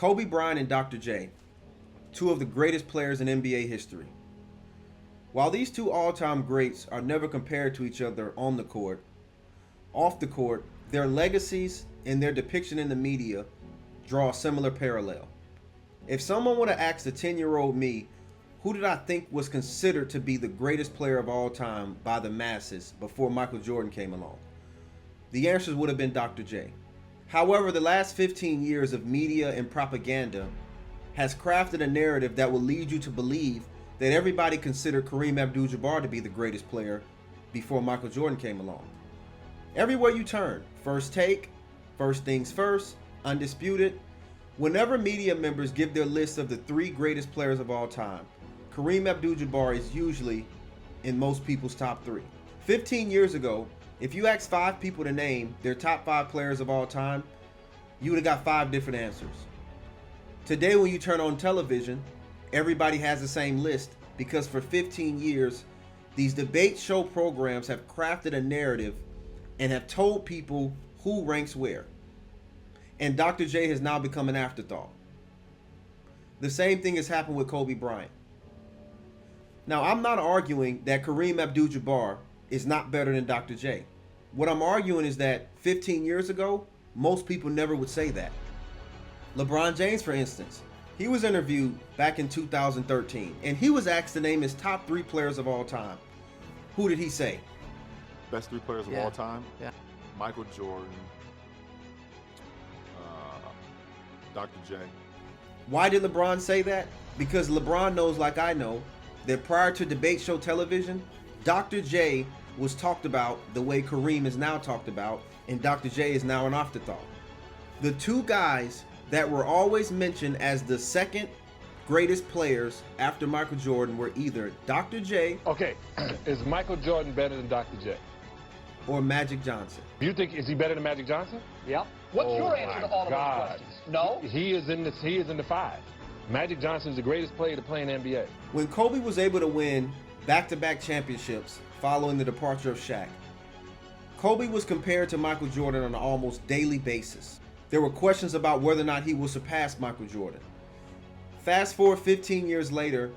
Kobe Bryant and Dr. J, two of the greatest players in NBA history. While these two all-time greats are never compared to each other on the court, off the court, their legacies and their depiction in the media draw a similar parallel. If someone would have asked the 10-year-old me, who did I think was considered to be the greatest player of all time by the masses before Michael Jordan came along, the answers would have been Dr. J. However, the last 15 years of media and propaganda has crafted a narrative that will lead you to believe that everybody considered Kareem Abdul-Jabbar to be the greatest player before Michael Jordan came along. Everywhere you turn, First Take, First Things First, Undisputed, whenever media members give their list of the 3 greatest players of all time, Kareem Abdul-Jabbar is usually in most people's top 3. 15 years ago, if you asked 5 people to name their top 5 players of all time, you would have got 5 different answers. Today, when you turn on television, everybody has the same list because for 15 years, these debate show programs have crafted a narrative and have told people who ranks where. And Dr. J has now become an afterthought. The same thing has happened with Kobe Bryant. Now, I'm not arguing that Kareem Abdul-Jabbar is not better than Dr. J. What I'm arguing is that 15 years ago, most people never would say that. LeBron James, for instance, he was interviewed back in 2013, and he was asked to name his top 3 players of all time. Who did he say? Best 3 players of all time? Yeah. Michael Jordan, Dr. J. Why did LeBron say that? Because LeBron knows, like I know, that prior to debate show television, Dr. J was talked about the way Kareem is now talked about, and Dr. J is now an afterthought. The 2 guys that were always mentioned as the second greatest players after Michael Jordan were either Dr. J. Okay, is Michael Jordan better than Dr. J? Or Magic Johnson. Do you think, is he better than Magic Johnson? Yep. What's your answer to all of those questions? No? He is in the 5. Magic Johnson is the greatest player to play in the NBA. When Kobe was able to win back-to-back championships following the departure of Shaq, Kobe was compared to Michael Jordan on an almost daily basis. There were questions about whether or not he will surpass Michael Jordan. Fast forward 15 years later,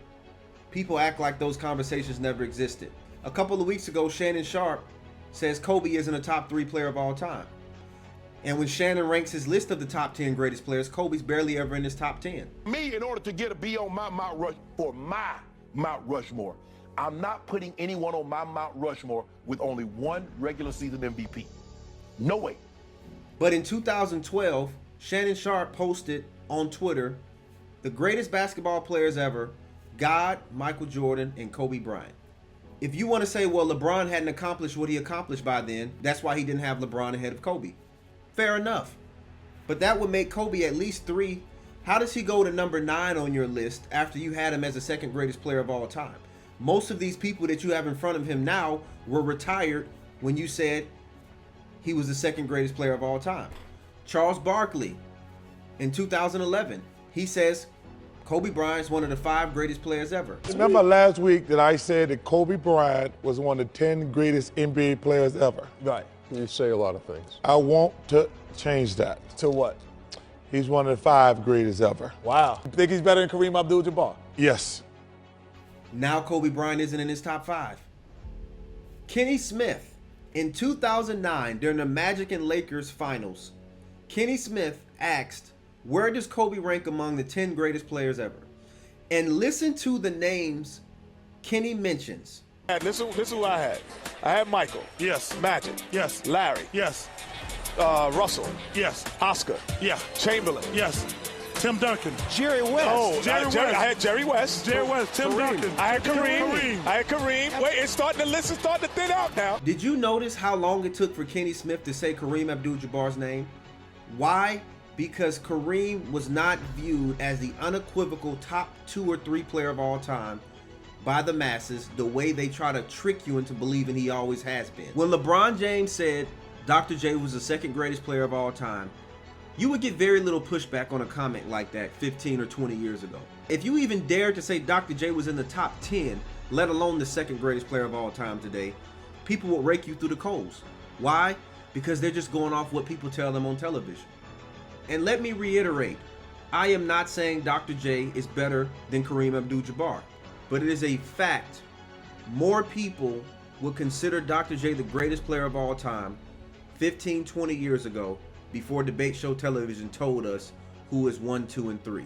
people act like those conversations never existed. A couple of weeks ago, Shannon Sharpe says Kobe isn't a top 3 player of all time. And when Shannon ranks his list of the top 10 greatest players, Kobe's barely ever in his top 10. Me, in order to be on my Mount Rushmore, I'm not putting anyone on my Mount Rushmore with only 1 regular season MVP. No way. But in 2012, Shannon Sharpe posted on Twitter, the greatest basketball players ever, God, Michael Jordan, and Kobe Bryant. If you want to say, well, LeBron hadn't accomplished what he accomplished by then, that's why he didn't have LeBron ahead of Kobe. Fair enough. But that would make Kobe at least 3. How does he go to number 9 on your list after you had him as the second greatest player of all time? Most of these people that you have in front of him now were retired when you said he was the second greatest player of all time. Charles Barkley, in 2011, he says Kobe Bryant's one of the 5 greatest players ever. Remember last week that I said that Kobe Bryant was one of the 10 greatest NBA players ever? Right. You say a lot of things. I want to change that. To what? He's one of the 5 greatest ever. Wow. You think he's better than Kareem Abdul-Jabbar? Yes. Now Kobe Bryant isn't in his top 5. Kenny Smith, in 2009, during the Magic and Lakers finals, Kenny Smith asked, where does Kobe rank among the 10 greatest players ever? And listen to the names Kenny mentions. This is who I had. I had Michael. Yes. Magic. Yes. Larry. Yes. Russell. Yes. Oscar. Yeah. Chamberlain. Yes. Tim Duncan. Jerry West. Oh, Jerry West. I had Jerry West. Jerry West. Tim Duncan. I had Kareem. I had Kareem. Wait, the list is starting to thin out now. Did you notice how long it took for Kenny Smith to say Kareem Abdul-Jabbar's name? Why? Because Kareem was not viewed as the unequivocal top 2 or 3 player of all time by the masses the way they try to trick you into believing he always has been. When LeBron James said Dr. J was the second greatest player of all time, you would get very little pushback on a comment like that 15 or 20 years ago. If you even dared to say Dr. J was in the top 10, let alone the second greatest player of all time today, people will rake you through the coals. Why? Because they're just going off what people tell them on television. And let me reiterate, I am not saying Dr. J is better than Kareem Abdul-Jabbar, but it is a fact. More people would consider Dr. J the greatest player of all time 15, 20 years ago before debate show television told us who is 1, 2, and 3.